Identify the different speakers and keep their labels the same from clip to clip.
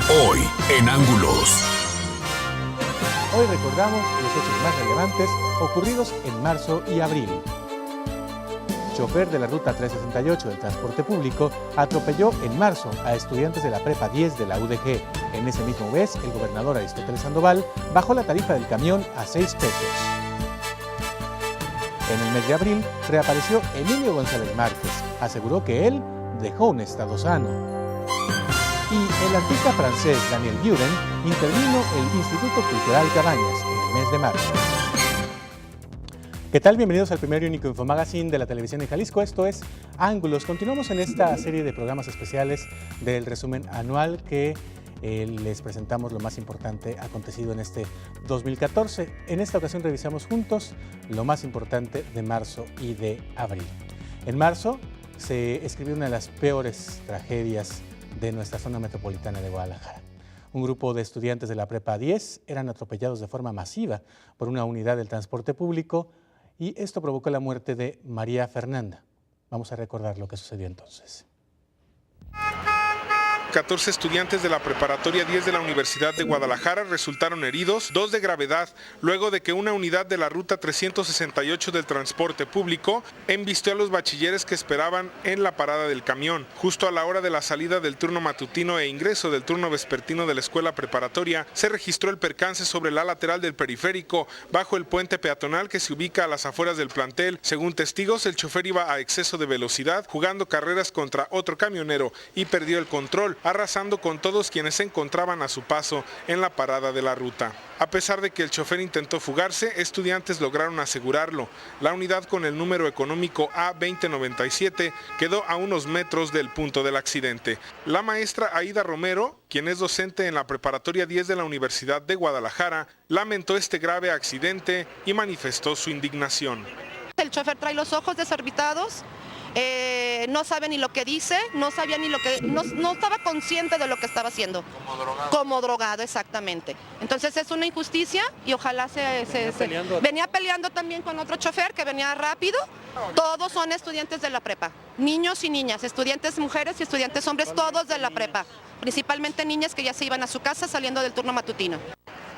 Speaker 1: Hoy en Ángulos.
Speaker 2: Hoy recordamos los hechos más relevantes ocurridos en marzo y abril. Chofer de la ruta 368 del transporte público atropelló en marzo a estudiantes de la prepa 10 de la UDG. En ese mismo mes, el gobernador Aristóteles Sandoval bajó la tarifa del camión a 6 pesos. En el mes de abril, reapareció Emilio González Márquez. Aseguró que él dejó un estado sano. Y el artista francés Daniel Buren intervino el Instituto Cultural Cabañas en el mes de marzo. ¿Qué tal? Bienvenidos al primer y único Infomagazine de la televisión en Jalisco. Esto es Ángulos. Continuamos en esta serie de programas especiales del resumen anual que les presentamos lo más importante acontecido en este 2014. En esta ocasión revisamos juntos lo más importante de marzo y de abril. En marzo se escribió una de las peores tragedias de nuestra zona metropolitana de Guadalajara. Un grupo de estudiantes de la Prepa 10 eran atropellados de forma masiva por una unidad del transporte público y esto provocó la muerte de María Fernanda. Vamos a recordar lo que sucedió entonces.
Speaker 3: 14 estudiantes de la preparatoria 10 de la Universidad de Guadalajara resultaron heridos, 2 de gravedad, luego de que una unidad de la ruta 368 del transporte público embistió a los bachilleres que esperaban en la parada del camión. Justo a la hora de la salida del turno matutino e ingreso del turno vespertino de la escuela preparatoria, se registró el percance sobre la lateral del periférico, bajo el puente peatonal que se ubica a las afueras del plantel. Según testigos, el chofer iba a exceso de velocidad, jugando carreras contra otro camionero y perdió el control, arrasando con todos quienes se encontraban a su paso en la parada de la ruta. A pesar de que el chofer intentó fugarse, estudiantes lograron asegurarlo. La unidad con el número económico A2097 quedó a unos metros del punto del accidente. La maestra Aida Romero, quien es docente en la preparatoria 10 de la Universidad de Guadalajara, lamentó este grave accidente y manifestó su indignación.
Speaker 4: El chofer trae los ojos desorbitados. No sabe ni lo que dice, no sabía ni lo que, no estaba consciente de lo que estaba haciendo. Como drogado. Como drogado, exactamente. Entonces es una injusticia y ojalá venía peleando también con otro chofer que venía rápido. Todos son estudiantes de la prepa, niños y niñas, estudiantes mujeres y estudiantes hombres, todos de la prepa. Principalmente niñas que ya se iban a su casa saliendo del turno matutino.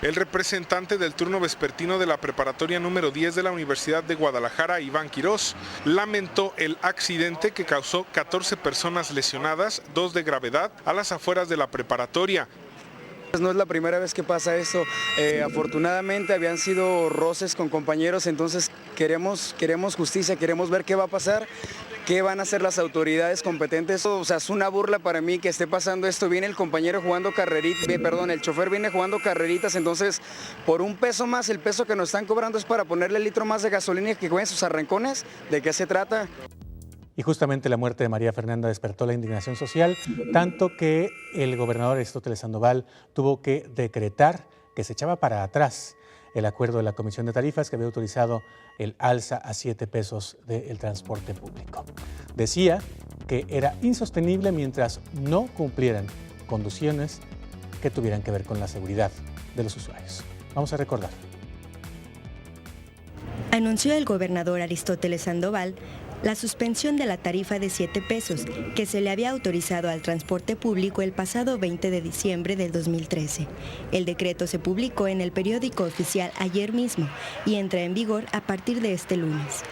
Speaker 3: El representante del turno vespertino de la preparatoria número 10 de la Universidad de Guadalajara, Iván Quirós, lamentó el accidente que causó 14 personas lesionadas, 2 de gravedad, a las afueras de la preparatoria.
Speaker 5: No es la primera vez que pasa esto. Afortunadamente habían sido roces con compañeros, entonces queremos justicia, queremos ver qué va a pasar, qué van a hacer las autoridades competentes. O sea, es una burla para mí que esté pasando esto. Viene el compañero jugando el chofer viene jugando carreritas, entonces por un peso más, el peso que nos están cobrando es para ponerle el litro más de gasolina y que jueguen sus arrancones. ¿De qué se trata?
Speaker 2: Y justamente la muerte de María Fernanda despertó la indignación social, tanto que el gobernador Aristóteles Sandoval tuvo que decretar que se echaba para atrás el acuerdo de la Comisión de Tarifas que había autorizado el alza a 7 pesos del transporte público. Decía que era insostenible mientras no cumplieran condiciones que tuvieran que ver con la seguridad de los usuarios. Vamos a recordar.
Speaker 6: Anunció el gobernador Aristóteles Sandoval la suspensión de la tarifa de 7 pesos que se le había autorizado al transporte público el pasado 20 de diciembre del 2013. El decreto se publicó en el periódico oficial ayer mismo y entra en vigor a partir de este lunes.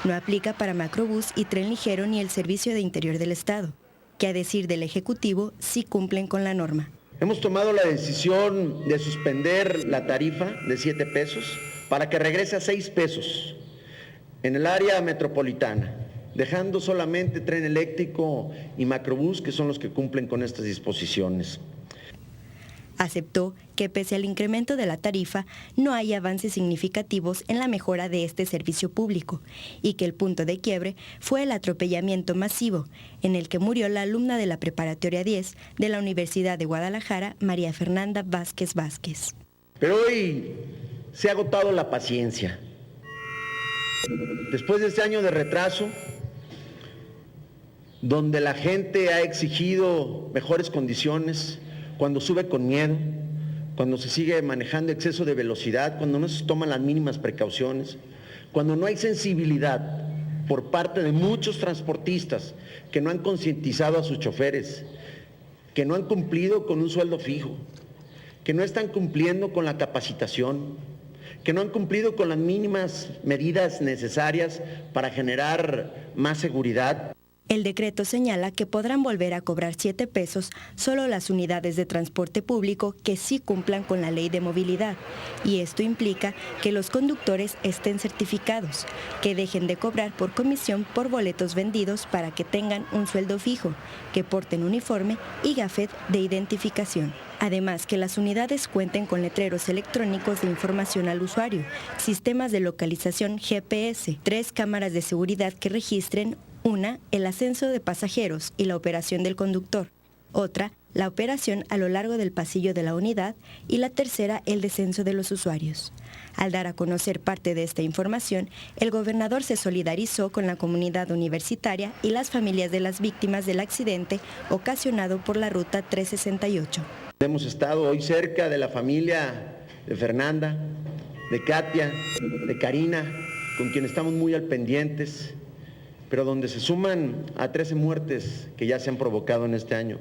Speaker 6: No aplica para Macrobús y Tren Ligero ni el Servicio de Interior del Estado, que a decir del Ejecutivo sí cumplen con la norma.
Speaker 7: Hemos tomado la decisión de suspender la tarifa de 7 pesos para que regrese a 6 pesos en el área metropolitana, dejando solamente Tren Eléctrico y Macrobús, que son los que cumplen con estas disposiciones.
Speaker 6: Aceptó que pese al incremento de la tarifa, no hay avances significativos en la mejora de este servicio público y que el punto de quiebre fue el atropellamiento masivo en el que murió la alumna de la Preparatoria 10 de la Universidad de Guadalajara, María Fernanda Vázquez Vázquez.
Speaker 7: Pero hoy se ha agotado la paciencia. Después de este año de retraso, donde la gente ha exigido mejores condiciones, cuando sube con miedo, cuando se sigue manejando exceso de velocidad, cuando no se toman las mínimas precauciones, cuando no hay sensibilidad por parte de muchos transportistas que no han concientizado a sus choferes que no han cumplido con un sueldo fijo, que no están cumpliendo con la capacitación, que no han cumplido con las mínimas medidas necesarias para generar más seguridad.
Speaker 6: El decreto señala que podrán volver a cobrar 7 pesos solo las unidades de transporte público que sí cumplan con la ley de movilidad, y esto implica que los conductores estén certificados, que dejen de cobrar por comisión por boletos vendidos para que tengan un sueldo fijo, que porten uniforme y gafet de identificación. Además, que las unidades cuenten con letreros electrónicos de información al usuario, sistemas de localización GPS, 3 cámaras de seguridad que registren: una, el ascenso de pasajeros y la operación del conductor; otra, la operación a lo largo del pasillo de la unidad; y la tercera, el descenso de los usuarios. Al dar a conocer parte de esta información, el gobernador se solidarizó con la comunidad universitaria y las familias de las víctimas del accidente ocasionado por la Ruta 368.
Speaker 7: Hemos estado hoy cerca de la familia de Fernanda, de Katia, de Karina, con quien estamos muy al pendientes, pero donde se suman a 13 muertes que ya se han provocado en este año.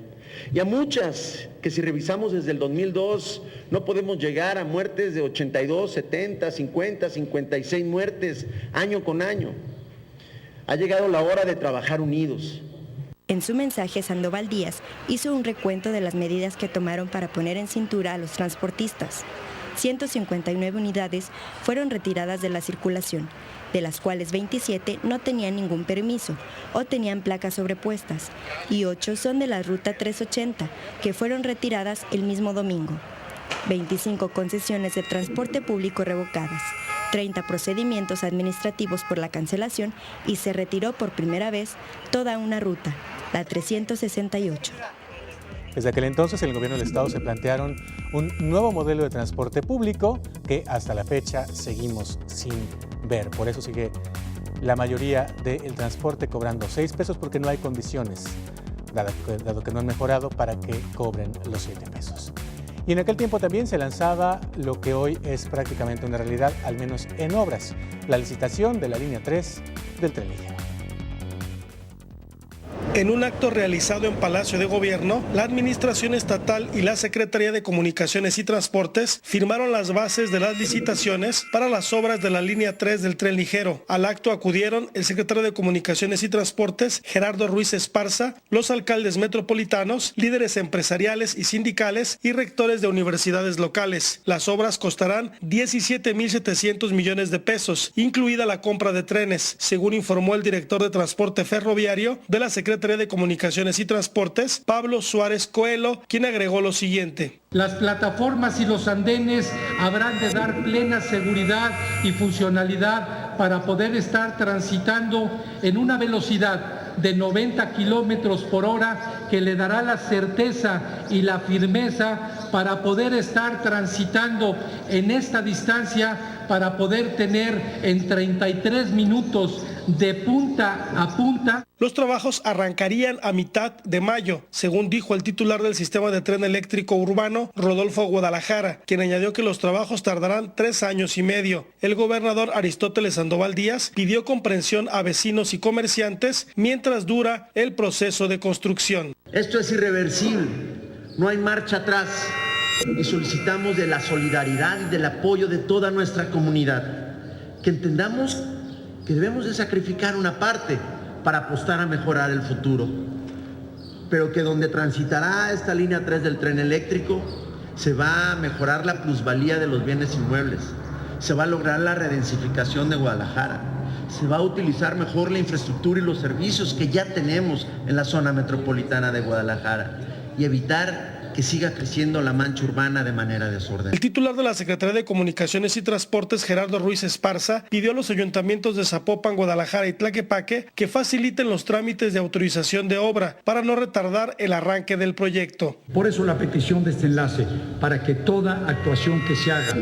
Speaker 7: Y a muchas que, si revisamos desde el 2002, no podemos llegar a muertes de 82, 70, 50, 56 muertes año con año. Ha llegado la hora de trabajar unidos.
Speaker 6: En su mensaje, Sandoval Díaz hizo un recuento de las medidas que tomaron para poner en cintura a los transportistas. 159 unidades fueron retiradas de la circulación, de las cuales 27 no tenían ningún permiso o tenían placas sobrepuestas, y 8 son de la Ruta 380, que fueron retiradas el mismo domingo. 25 concesiones de transporte público revocadas, 30 procedimientos administrativos por la cancelación, y se retiró por primera vez toda una ruta, la 368.
Speaker 2: Desde aquel entonces, el gobierno del estado se plantearon un nuevo modelo de transporte público que hasta la fecha seguimos sin ver. Por eso sigue la mayoría del transporte cobrando 6 pesos, porque no hay condiciones, dado que no han mejorado, para que cobren los 7 pesos. Y en aquel tiempo también se lanzaba lo que hoy es prácticamente una realidad, al menos en obras: la licitación de la línea 3 del Tren Ligero.
Speaker 8: En un acto realizado en Palacio de Gobierno, la Administración Estatal y la Secretaría de Comunicaciones y Transportes firmaron las bases de las licitaciones para las obras de la línea 3 del Tren Ligero. Al acto acudieron el secretario de Comunicaciones y Transportes, Gerardo Ruiz Esparza, los alcaldes metropolitanos, líderes empresariales y sindicales y rectores de universidades locales. Las obras costarán 17.700 millones de pesos, incluida la compra de trenes, según informó el director de Transporte Ferroviario de la Secretaría de Comunicaciones y Transportes, Pablo Suárez Coelho, quien agregó lo siguiente:
Speaker 9: las plataformas y los andenes habrán de dar plena seguridad y funcionalidad para poder estar transitando en una velocidad de 90 kilómetros por hora, que le dará la certeza y la firmeza para poder estar transitando en esta distancia, para poder tener en 33 minutos de punta a punta.
Speaker 8: Los trabajos arrancarían a mitad de mayo, según dijo el titular del sistema de tren eléctrico urbano, Rodolfo Guadalajara, quien añadió que los trabajos tardarán 3 años y medio. El gobernador Aristóteles Sandoval Díaz pidió comprensión a vecinos y comerciantes mientras dura el proceso de construcción.
Speaker 7: Esto es irreversible, no hay marcha atrás, y solicitamos de la solidaridad y del apoyo de toda nuestra comunidad, que entendamos que debemos de sacrificar una parte para apostar a mejorar el futuro, pero que donde transitará esta línea 3 del tren eléctrico se va a mejorar la plusvalía de los bienes inmuebles, se va a lograr la redensificación de Guadalajara, se va a utilizar mejor la infraestructura y los servicios que ya tenemos en la zona metropolitana de Guadalajara y evitar que siga creciendo la mancha urbana de manera desordenada.
Speaker 8: El titular de la Secretaría de Comunicaciones y Transportes, Gerardo Ruiz Esparza, pidió a los ayuntamientos de Zapopan, Guadalajara y Tlaquepaque que faciliten los trámites de autorización de obra para no retardar el arranque del proyecto.
Speaker 10: Por eso la petición de este enlace, para que toda actuación que se haga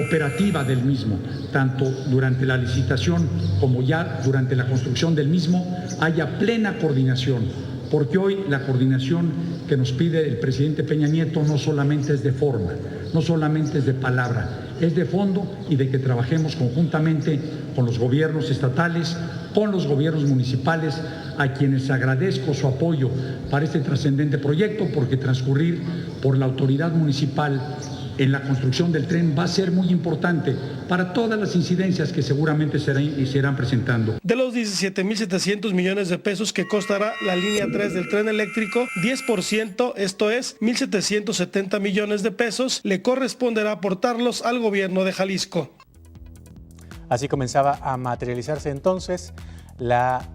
Speaker 10: operativa del mismo, tanto durante la licitación como ya durante la construcción del mismo, haya plena coordinación, porque hoy la coordinación que nos pide el presidente Peña Nieto no solamente es de forma, no solamente es de palabra, es de fondo y de que trabajemos conjuntamente con los gobiernos estatales, con los gobiernos municipales, a quienes agradezco su apoyo para este trascendente proyecto, porque transcurrir por la autoridad municipal en la construcción del tren va a ser muy importante para todas las incidencias que seguramente se irán presentando.
Speaker 8: De los 17.700 millones de pesos que costará la línea 3 del tren eléctrico, 10%, esto es 1.770 millones de pesos, le corresponderá aportarlos al gobierno de Jalisco.
Speaker 2: Así comenzaba a materializarse entonces la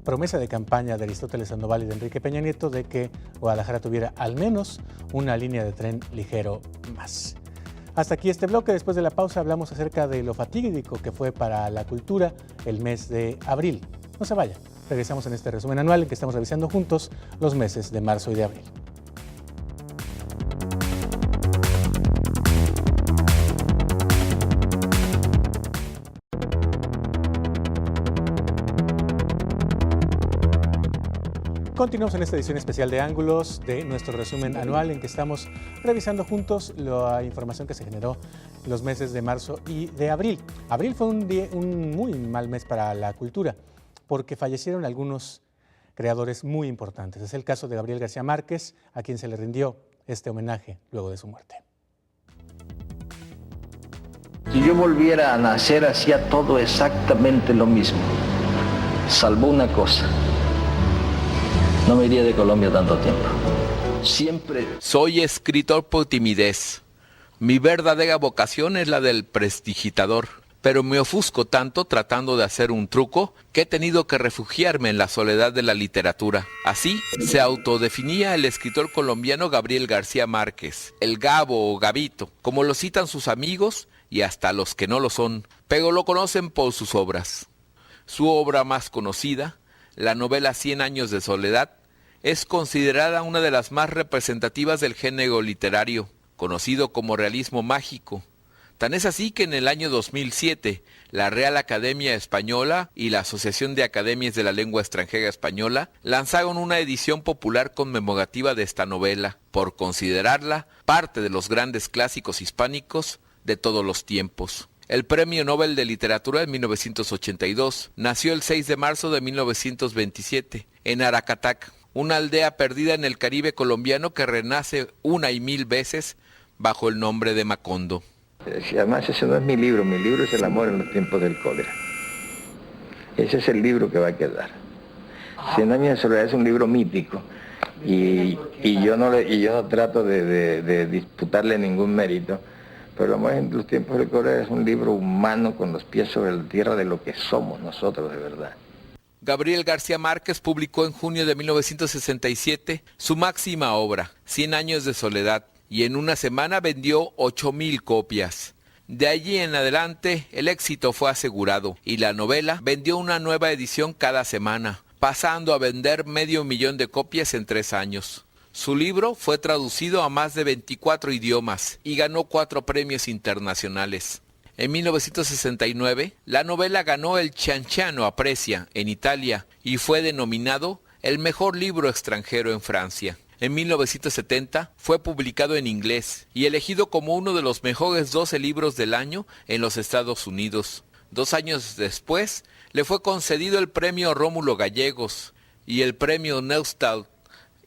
Speaker 2: promesa de campaña de Aristóteles Sandoval y de Enrique Peña Nieto de que Guadalajara tuviera al menos una línea de tren ligero más. Hasta aquí este bloque. Después de la pausa hablamos acerca de lo fatídico que fue para la cultura el mes de abril. No se vaya, regresamos en este resumen anual en que estamos revisando juntos los meses de marzo y de abril. Continuamos en esta edición especial de Ángulos de nuestro resumen anual en que estamos revisando juntos la información que se generó en los meses de marzo y de abril. Abril fue un muy mal mes para la cultura porque fallecieron algunos creadores muy importantes. Es el caso de Gabriel García Márquez, a quien se le rindió este homenaje luego de su muerte.
Speaker 11: Si yo volviera a nacer, hacía todo exactamente lo mismo, salvo una cosa. No me iría de Colombia tanto tiempo. Siempre.
Speaker 12: Soy escritor por timidez. Mi verdadera vocación es la del prestidigitador, pero me ofusco tanto tratando de hacer un truco que he tenido que refugiarme en la soledad de la literatura. Así se autodefinía el escritor colombiano Gabriel García Márquez, el Gabo o Gabito, como lo citan sus amigos y hasta los que no lo son, pero lo conocen por sus obras. Su obra más conocida, la novela 100 años de soledad, es considerada una de las más representativas del género literario, conocido como realismo mágico. Tan es así que en el año 2007, la Real Academia Española y la Asociación de Academias de la Lengua Extranjera Española lanzaron una edición popular conmemorativa de esta novela, por considerarla parte de los grandes clásicos hispánicos de todos los tiempos. El Premio Nobel de Literatura en 1982 nació el 6 de marzo de 1927 en Aracatac, una aldea perdida en el Caribe colombiano que renace una y mil veces bajo el nombre de Macondo.
Speaker 11: Además ese no es mi libro es El amor en los tiempos del cólera. Ese es el libro que va a quedar. 100 años de soledad es un libro mítico y yo no trato de disputarle ningún mérito, pero El amor en los tiempos del cólera es un libro humano con los pies sobre la tierra de lo que somos nosotros de verdad.
Speaker 12: Gabriel García Márquez publicó en junio de 1967 su máxima obra, 100 años de soledad, y en una semana vendió 8,000 copias. De allí en adelante, el éxito fue asegurado, y la novela vendió una nueva edición cada semana, pasando a vender 500,000 de copias en 3 años. Su libro fue traducido a más de 24 idiomas y ganó 4 premios internacionales. En 1969, la novela ganó el Cianciano Aprecia en Italia y fue denominado el mejor libro extranjero en Francia. En 1970 fue publicado en inglés y elegido como uno de los mejores 12 libros del año en los Estados Unidos. 2 años después, le fue concedido el premio Rómulo Gallegos y el premio Neustadt.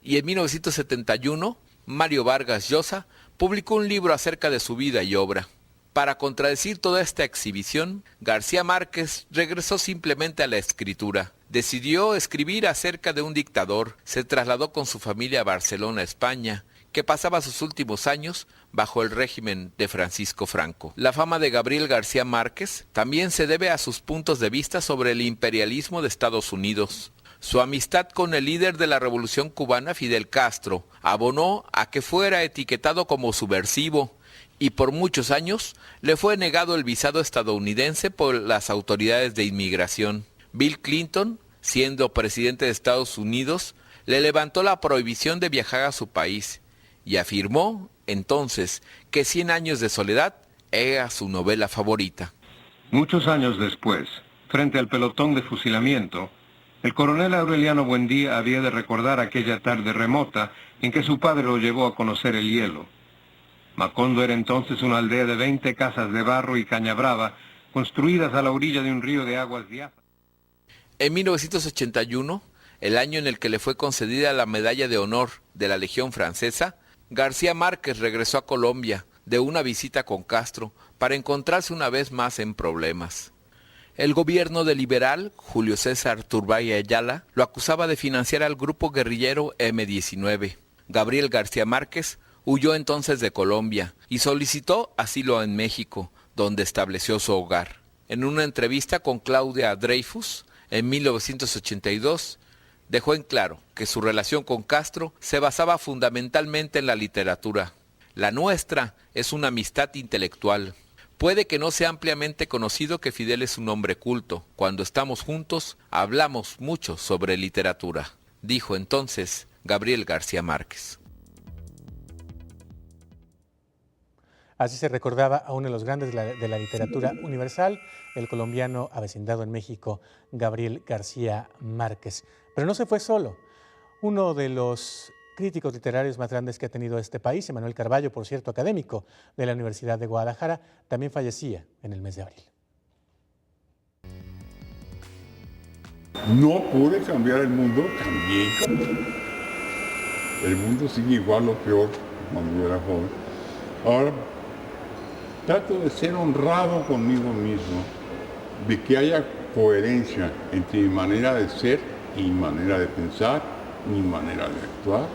Speaker 12: Y en 1971, Mario Vargas Llosa publicó un libro acerca de su vida y obra. Para contradecir toda esta exhibición, García Márquez regresó simplemente a la escritura. Decidió escribir acerca de un dictador, se trasladó con su familia a Barcelona, España, que pasaba sus últimos años bajo el régimen de Francisco Franco. La fama de Gabriel García Márquez también se debe a sus puntos de vista sobre el imperialismo de Estados Unidos. Su amistad con el líder de la Revolución Cubana, Fidel Castro, abonó a que fuera etiquetado como subversivo, y por muchos años le fue negado el visado estadounidense por las autoridades de inmigración. Bill Clinton, siendo presidente de Estados Unidos, le levantó la prohibición de viajar a su país y afirmó entonces que 100 años de soledad era su novela favorita.
Speaker 13: Muchos años después, frente al pelotón de fusilamiento, el coronel Aureliano Buendía había de recordar aquella tarde remota en que su padre lo llevó a conocer el hielo. Macondo era entonces una aldea de 20 casas de barro y caña brava, construidas a la orilla de un río de aguas diáfanas.
Speaker 12: En 1981, el año en el que le fue concedida la Medalla de Honor de la Legión Francesa, García Márquez regresó a Colombia de una visita con Castro para encontrarse una vez más en problemas. El gobierno del liberal, Julio César Turbay Ayala, lo acusaba de financiar al grupo guerrillero M-19. Gabriel García Márquez huyó entonces de Colombia y solicitó asilo en México, donde estableció su hogar. En una entrevista con Claudia Dreyfus, en 1982, dejó en claro que su relación con Castro se basaba fundamentalmente en la literatura. La nuestra es una amistad intelectual. Puede que no sea ampliamente conocido que Fidel es un hombre culto. Cuando estamos juntos, hablamos mucho sobre literatura, dijo entonces Gabriel García Márquez.
Speaker 2: Así se recordaba a uno de los grandes de la literatura universal, el colombiano avecindado en México, Gabriel García Márquez. Pero no se fue solo. Uno de los críticos literarios más grandes que ha tenido este país, Emanuel Carballo, por cierto, académico de la Universidad de Guadalajara, también fallecía en el mes de abril.
Speaker 14: No pude cambiar el mundo, cambié. El mundo sigue igual o peor cuando yo era joven. Ahora, trato de ser honrado conmigo mismo, de que haya coherencia entre mi manera de ser y mi manera de pensar, mi manera de actuar.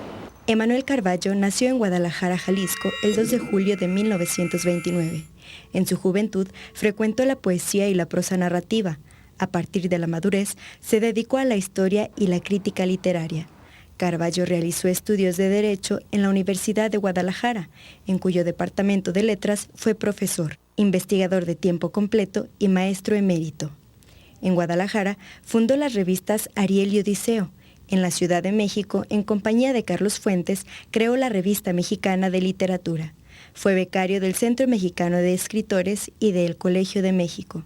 Speaker 6: Emanuel Carballo nació en Guadalajara, Jalisco, el 2 de julio de 1929. En su juventud frecuentó la poesía y la prosa narrativa. A partir de la madurez, se dedicó a la historia y la crítica literaria. Carballo realizó estudios de Derecho en la Universidad de Guadalajara, en cuyo departamento de letras fue profesor, investigador de tiempo completo y maestro emérito. En Guadalajara fundó las revistas Ariel y Odiseo. En la Ciudad de México, en compañía de Carlos Fuentes, creó la Revista Mexicana de Literatura. Fue becario del Centro Mexicano de Escritores y del Colegio de México.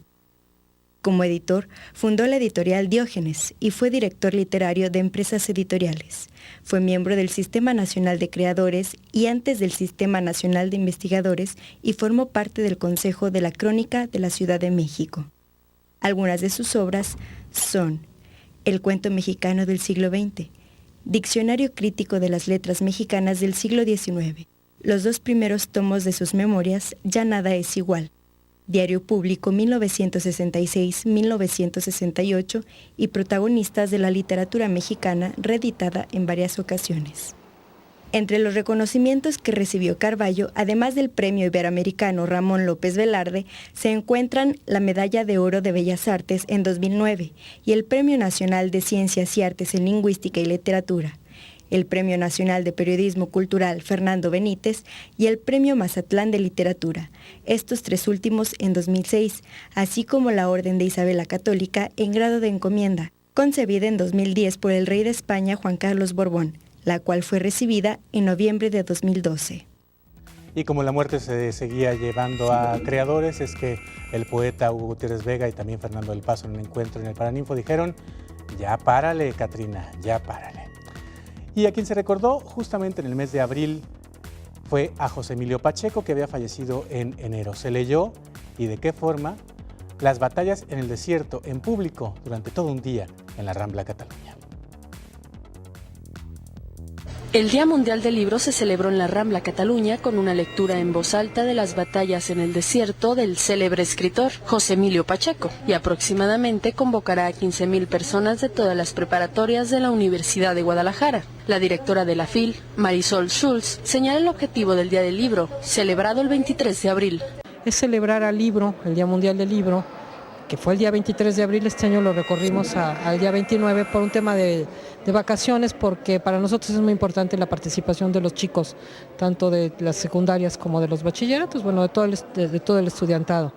Speaker 6: Como editor, fundó la editorial Diógenes y fue director literario de Empresas Editoriales. Fue miembro del Sistema Nacional de Creadores y antes del Sistema Nacional de Investigadores y formó parte del Consejo de la Crónica de la Ciudad de México. Algunas de sus obras son El cuento mexicano del siglo XX, Diccionario crítico de las letras mexicanas del siglo XIX, los 2 primeros tomos de sus memorias, Ya nada es igual, Diario Público 1966-1968 y Protagonistas de la literatura mexicana, reeditada en varias ocasiones. Entre los reconocimientos que recibió Carballo, además del Premio Iberoamericano Ramón López Velarde, se encuentran la Medalla de Oro de Bellas Artes en 2009 y el Premio Nacional de Ciencias y Artes en Lingüística y Literatura, el Premio Nacional de Periodismo Cultural Fernando Benítez y el Premio Mazatlán de Literatura, estos 3 últimos en 2006, así como la Orden de Isabel la Católica en grado de encomienda, concebida en 2010 por el rey de España Juan Carlos Borbón, la cual fue recibida en noviembre de 2012.
Speaker 2: Y como la muerte se seguía llevando a creadores, es que el poeta Hugo Gutiérrez Vega y también Fernando del Paso en un encuentro en el Paraninfo dijeron: ya párale, Catrina, ya párale. Y a quien se recordó justamente en el mes de abril fue a José Emilio Pacheco, que había fallecido en enero. Se leyó, y de qué forma, Las batallas en el desierto en público durante todo un día en la Rambla Cataluña.
Speaker 15: El Día Mundial del Libro se celebró en la Rambla Cataluña con una lectura en voz alta de Las batallas en el desierto del célebre escritor José Emilio Pacheco, y aproximadamente convocará a 15.000 personas de todas las preparatorias de la Universidad de Guadalajara. La directora de la FIL, Marisol Schulz, señala el objetivo del Día del Libro, celebrado el 23 de abril.
Speaker 16: Es celebrar al libro, el Día Mundial del Libro, que fue el día 23 de abril, este año lo recorrimos al día 29 por un tema de vacaciones, porque para nosotros es muy importante la participación de los chicos, tanto de las secundarias como de los bachilleratos, bueno, de todo el estudiantado.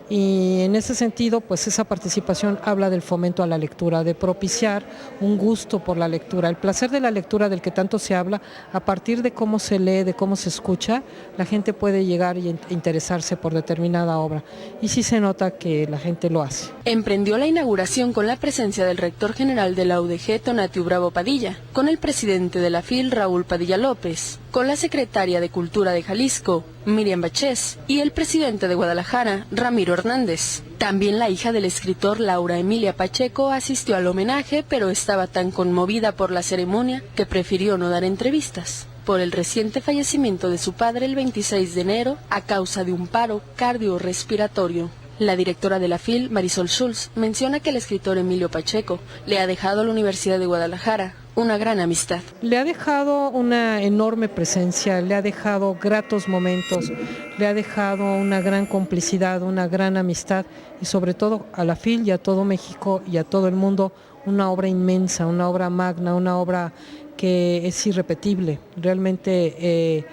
Speaker 16: Y en ese sentido, pues esa participación habla del fomento a la lectura, de propiciar un gusto por la lectura, el placer de la lectura del que tanto se habla. A partir de cómo se lee, de cómo se escucha, la gente puede llegar y interesarse por determinada obra. Y sí se nota que la gente lo hace.
Speaker 15: Emprendió la inauguración con la presencia del rector general de la UDG, Tonatiu Bravo Padilla, con el presidente de la FIL, Raúl Padilla López, con la secretaria de Cultura de Jalisco, Miriam Bachés, y el presidente de Guadalajara, Ramiro Hernández. También la hija del escritor Laura Emilia Pacheco asistió al homenaje, pero estaba tan conmovida por la ceremonia que prefirió no dar entrevistas por el reciente fallecimiento de su padre el 26 de enero a causa de un paro cardiorrespiratorio. La directora de la FIL, Marisol Schulz, menciona que el escritor Emilio Pacheco le ha dejado a la Universidad de Guadalajara una gran amistad.
Speaker 16: Le ha dejado una enorme presencia, le ha dejado gratos momentos, le ha dejado una gran complicidad, una gran amistad y sobre todo a la FIL y a todo México y a todo el mundo una obra inmensa, una obra magna, una obra que es irrepetible. Realmente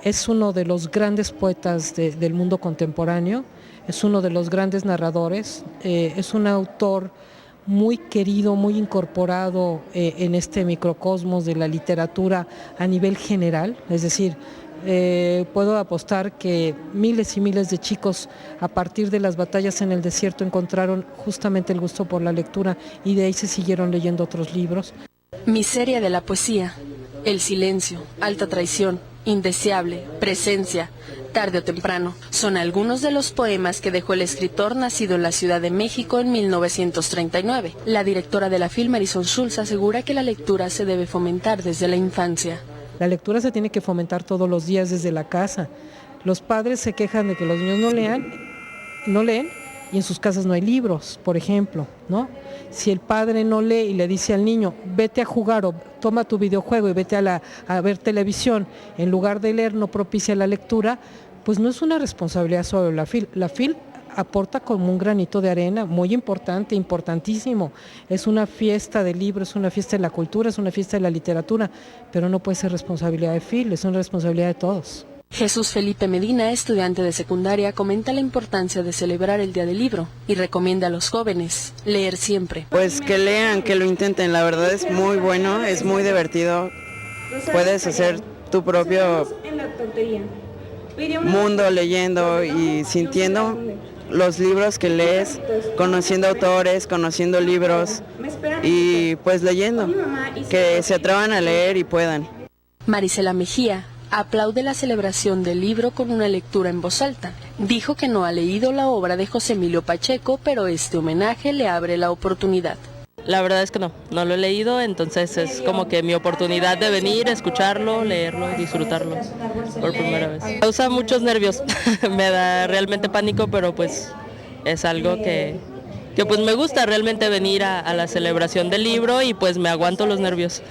Speaker 16: es uno de los grandes poetas del mundo contemporáneo, es uno de los grandes narradores, es un autor muy querido, muy incorporado en este microcosmos de la literatura a nivel general, es decir, puedo apostar que miles y miles de chicos a partir de las batallas en el desierto encontraron justamente el gusto por la lectura y de ahí se siguieron leyendo otros libros.
Speaker 15: Miseria de la poesía, el silencio, alta traición, indeseable, presencia, tarde o temprano, son algunos de los poemas que dejó el escritor nacido en la Ciudad de México en 1939. La directora de la FIL, Marisol Schulz, asegura que la lectura se debe fomentar desde la infancia.
Speaker 16: La lectura se tiene que fomentar todos los días desde la casa. Los padres se quejan de que los niños no leen y en sus casas no hay libros, por ejemplo, ¿no? Si el padre no lee y le dice al niño, vete a jugar o toma tu videojuego y vete a ver televisión, en lugar de leer no propicia la lectura, pues no es una responsabilidad sobre la FIL. La FIL aporta como un granito de arena muy importante, importantísimo. Es una fiesta del libro, es una fiesta de la cultura, es una fiesta de la literatura, pero no puede ser responsabilidad de FIL, es una responsabilidad de todos.
Speaker 15: Jesús Felipe Medina, estudiante de secundaria, comenta la importancia de celebrar el Día del Libro y recomienda a los jóvenes leer siempre.
Speaker 17: Pues que lean, que lo intenten, la verdad es muy bueno, es muy divertido, puedes hacer tu propio mundo leyendo y sintiendo los libros que lees, conociendo autores, conociendo libros y pues leyendo, que se atrevan a leer y puedan.
Speaker 15: Marisela Mejía aplaude la celebración del libro con una lectura en voz alta. Dijo que no ha leído la obra de José Emilio Pacheco, pero este homenaje le abre la oportunidad.
Speaker 18: La verdad es que no lo he leído, entonces es como que mi oportunidad de venir, escucharlo, leerlo y disfrutarlo por primera vez. Me causa muchos nervios, me da realmente pánico, pero pues es algo que pues me gusta realmente venir a la celebración del libro y pues me aguanto los nervios.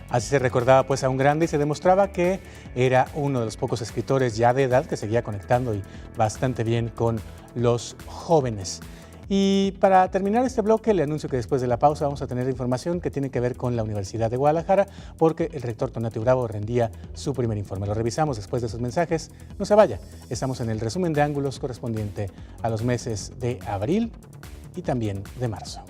Speaker 2: Así se recordaba pues a un grande y se demostraba que era uno de los pocos escritores ya de edad que seguía conectando y bastante bien con los jóvenes. Y para terminar este bloque, le anuncio que después de la pausa vamos a tener información que tiene que ver con la Universidad de Guadalajara, porque el rector Tonatiuh Bravo rendía su primer informe. Lo revisamos después de esos mensajes. No se vaya, estamos en el resumen de ángulos correspondiente a los meses de abril y también de marzo.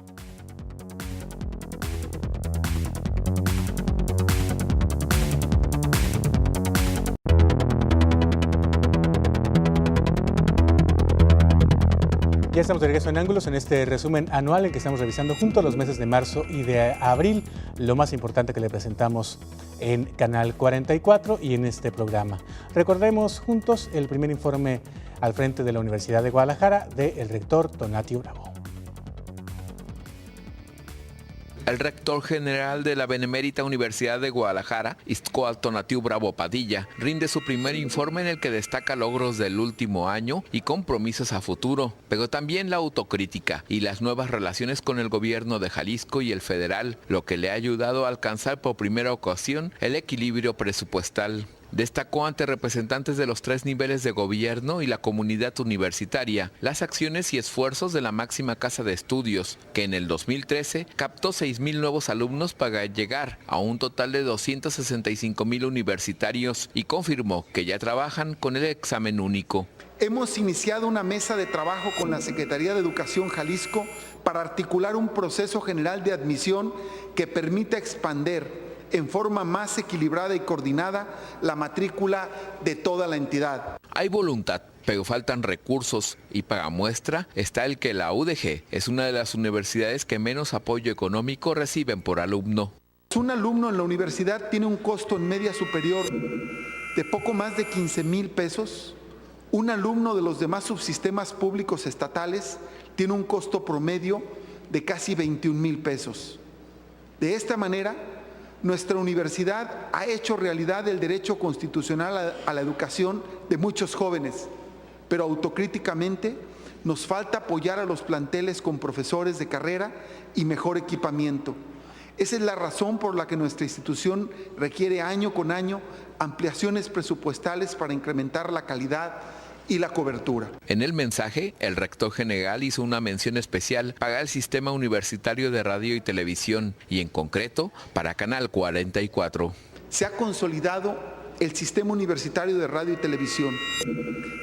Speaker 2: Ya estamos de regreso en Ángulos en este resumen anual en que estamos revisando juntos los meses de marzo y de abril, lo más importante que le presentamos en Canal 44 y en este programa. Recordemos juntos el primer informe al frente de la Universidad de Guadalajara del rector Tonatiuh Bravo.
Speaker 12: El rector general de la Benemérita Universidad de Guadalajara, Iztcoatl Tonatiuh Bravo Padilla, rinde su primer informe en el que destaca logros del último año y compromisos a futuro, pero también la autocrítica y las nuevas relaciones con el gobierno de Jalisco y el federal, lo que le ha ayudado a alcanzar por primera ocasión el equilibrio presupuestal. Destacó ante representantes de los 3 niveles de gobierno y la comunidad universitaria las acciones y esfuerzos de la máxima casa de estudios, que en el 2013 captó 6,000 nuevos alumnos para llegar a un total de 265,000 universitarios y confirmó que ya trabajan con el examen único.
Speaker 19: Hemos iniciado una mesa de trabajo con la Secretaría de Educación Jalisco para articular un proceso general de admisión que permita expander en forma más equilibrada y coordinada la matrícula de toda la entidad.
Speaker 12: Hay voluntad, pero faltan recursos y para muestra está el que la UDG es una de las universidades que menos apoyo económico reciben por alumno.
Speaker 19: Un alumno en la universidad tiene un costo en media superior de poco más de 15,000 pesos. Un alumno de los demás subsistemas públicos estatales tiene un costo promedio de casi 21,000 pesos. De esta manera, nuestra universidad ha hecho realidad el derecho constitucional a la educación de muchos jóvenes, pero autocríticamente nos falta apoyar a los planteles con profesores de carrera y mejor equipamiento. Esa es la razón por la que nuestra institución requiere año con año ampliaciones presupuestales para incrementar la calidad y la cobertura.
Speaker 12: En el mensaje, el rector general hizo una mención especial para el Sistema Universitario de Radio y Televisión y en concreto para Canal 44.
Speaker 19: Se ha consolidado el Sistema Universitario de Radio y Televisión.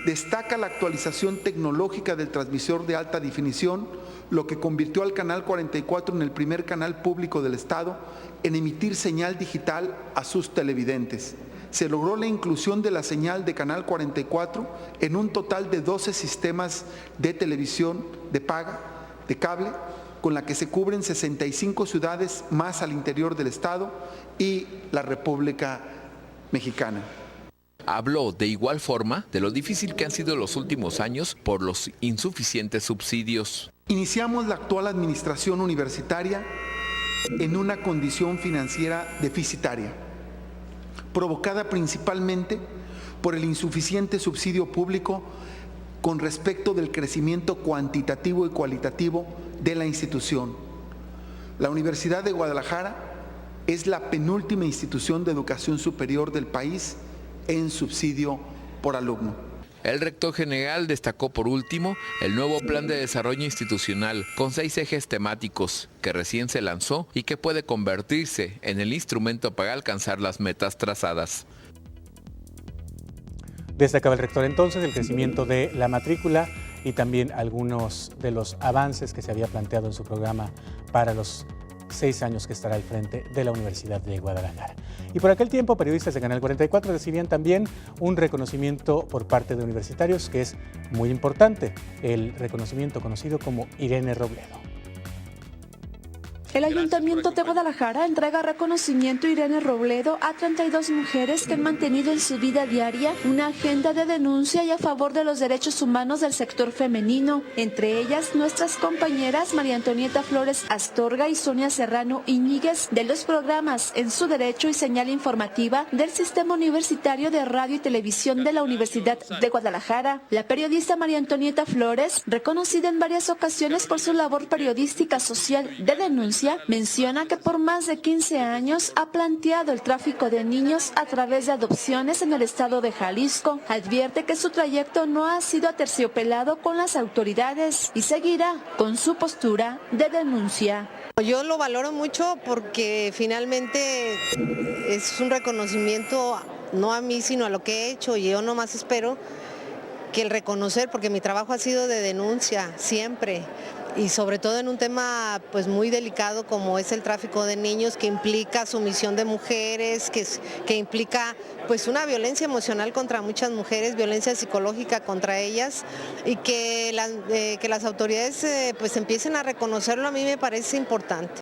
Speaker 19: Destaca la actualización tecnológica del transmisor de alta definición, lo que convirtió al Canal 44 en el primer canal público del Estado en emitir señal digital a sus televidentes. Se logró la inclusión de la señal de Canal 44 en un total de 12 sistemas de televisión de paga, de cable, con la que se cubren 65 ciudades más al interior del Estado y la República Mexicana.
Speaker 12: Habló de igual forma de lo difícil que han sido los últimos años por los insuficientes subsidios.
Speaker 19: Iniciamos la actual administración universitaria en una condición financiera deficitaria, provocada principalmente por el insuficiente subsidio público con respecto del crecimiento cuantitativo y cualitativo de la institución. La Universidad de Guadalajara es la penúltima institución de educación superior del país en subsidio por alumno.
Speaker 12: El rector general destacó por último el nuevo plan de desarrollo institucional con 6 ejes temáticos que recién se lanzó y que puede convertirse en el instrumento para alcanzar las metas trazadas.
Speaker 2: Destacaba el rector entonces el crecimiento de la matrícula y también algunos de los avances que se había planteado en su programa para los 6 años que estará al frente de la Universidad de Guadalajara. Y por aquel tiempo, periodistas de Canal 44 recibían también un reconocimiento por parte de universitarios que es muy importante, el reconocimiento conocido como Irene Robledo.
Speaker 20: El Ayuntamiento de Guadalajara entrega reconocimiento a Irene Robledo a 32 mujeres que han mantenido en su vida diaria una agenda de denuncia y a favor de los derechos humanos del sector femenino. Entre ellas, nuestras compañeras María Antonieta Flores Astorga y Sonia Serrano Íñiguez de los programas En su Derecho y Señal Informativa del Sistema Universitario de Radio y Televisión de la Universidad de Guadalajara. La periodista María Antonieta Flores, reconocida en varias ocasiones por su labor periodística social de denuncia, menciona que por más de 15 años ha planteado el tráfico de niños a través de adopciones en el estado de Jalisco. Advierte que su trayecto no ha sido aterciopelado con las autoridades y seguirá con su postura de denuncia.
Speaker 21: Yo lo valoro mucho porque finalmente es un reconocimiento no a mí sino a lo que he hecho y yo nomás espero que el reconocer, porque mi trabajo ha sido de denuncia siempre. Y sobre todo en un tema pues muy delicado como es el tráfico de niños, que implica sumisión de mujeres, que implica pues una violencia emocional contra muchas mujeres, violencia psicológica contra ellas, y que las autoridades pues empiecen a reconocerlo, a mí me parece importante.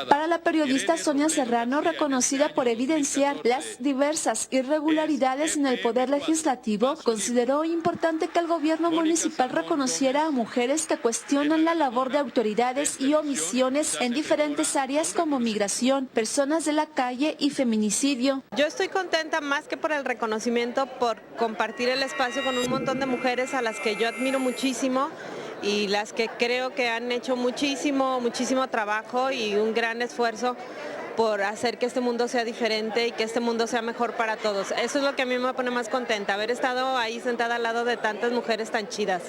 Speaker 20: Para la periodista Sonia Serrano, reconocida por evidenciar las diversas irregularidades en el Poder Legislativo, consideró importante que el gobierno municipal reconociera a mujeres que cuestionan la labor de autoridades y omisiones en diferentes áreas como migración, personas de la calle y feminicidio.
Speaker 22: Yo estoy contenta más que por el reconocimiento, por compartir el espacio con un montón de mujeres a las que yo admiro muchísimo y las que creo que han hecho muchísimo trabajo y un gran esfuerzo por hacer que este mundo sea diferente y que este mundo sea mejor para todos. Eso es lo que a mí me pone más contenta, haber estado ahí sentada al lado de tantas mujeres tan chidas.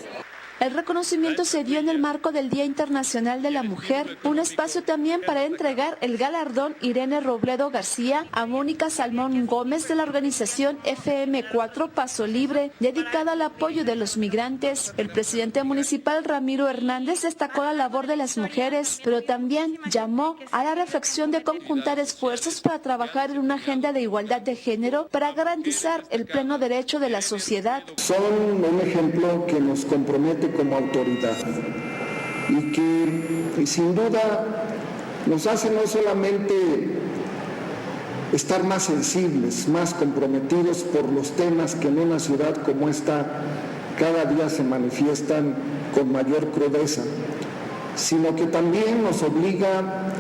Speaker 20: El reconocimiento se dio en el marco del Día Internacional de la Mujer, un espacio también para entregar el galardón Irene Robledo García a Mónica Salmón Gómez de la organización FM4 Paso Libre, dedicada al apoyo de los migrantes. El presidente municipal Ramiro Hernández destacó la labor de las mujeres, pero también llamó a la reflexión de conjuntar esfuerzos para trabajar en una agenda de igualdad de género para garantizar el pleno derecho de la sociedad.
Speaker 1: Son un ejemplo que nos compromete como autoridad y que sin duda nos hace no solamente estar más sensibles, más comprometidos por los temas que en una ciudad como esta cada día se manifiestan con mayor crudeza, sino que también nos obliga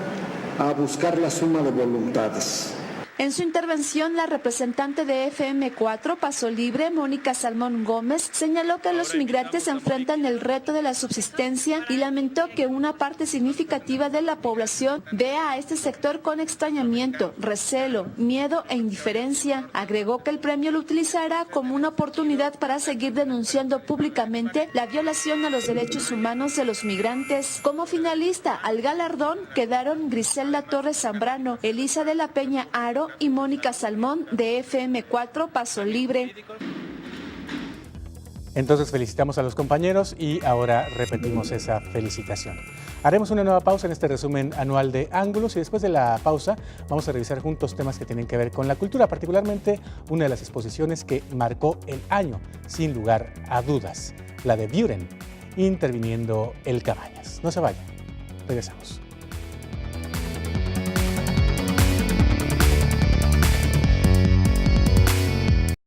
Speaker 1: a buscar la suma de voluntades.
Speaker 20: En su intervención, la representante de FM4 Paso Libre, Mónica Salmón Gómez, señaló que los migrantes enfrentan el reto de la subsistencia y lamentó que una parte significativa de la población vea a este sector con extrañamiento, recelo, miedo e indiferencia. Agregó que el premio lo utilizará como una oportunidad para seguir denunciando públicamente la violación a los derechos humanos de los migrantes. Como finalista al galardón quedaron Griselda Torres Zambrano, Elisa de la Peña Aro y Mónica Salmón de FM4 Paso Libre.
Speaker 2: Entonces felicitamos a los compañeros y ahora repetimos esa felicitación. Haremos una nueva pausa en este resumen anual de Ángulos y después de la pausa vamos a revisar juntos temas que tienen que ver con la cultura, particularmente una de las exposiciones que marcó el año, sin lugar a dudas, la de Buren, interviniendo el Cabañas. No se vayan, regresamos.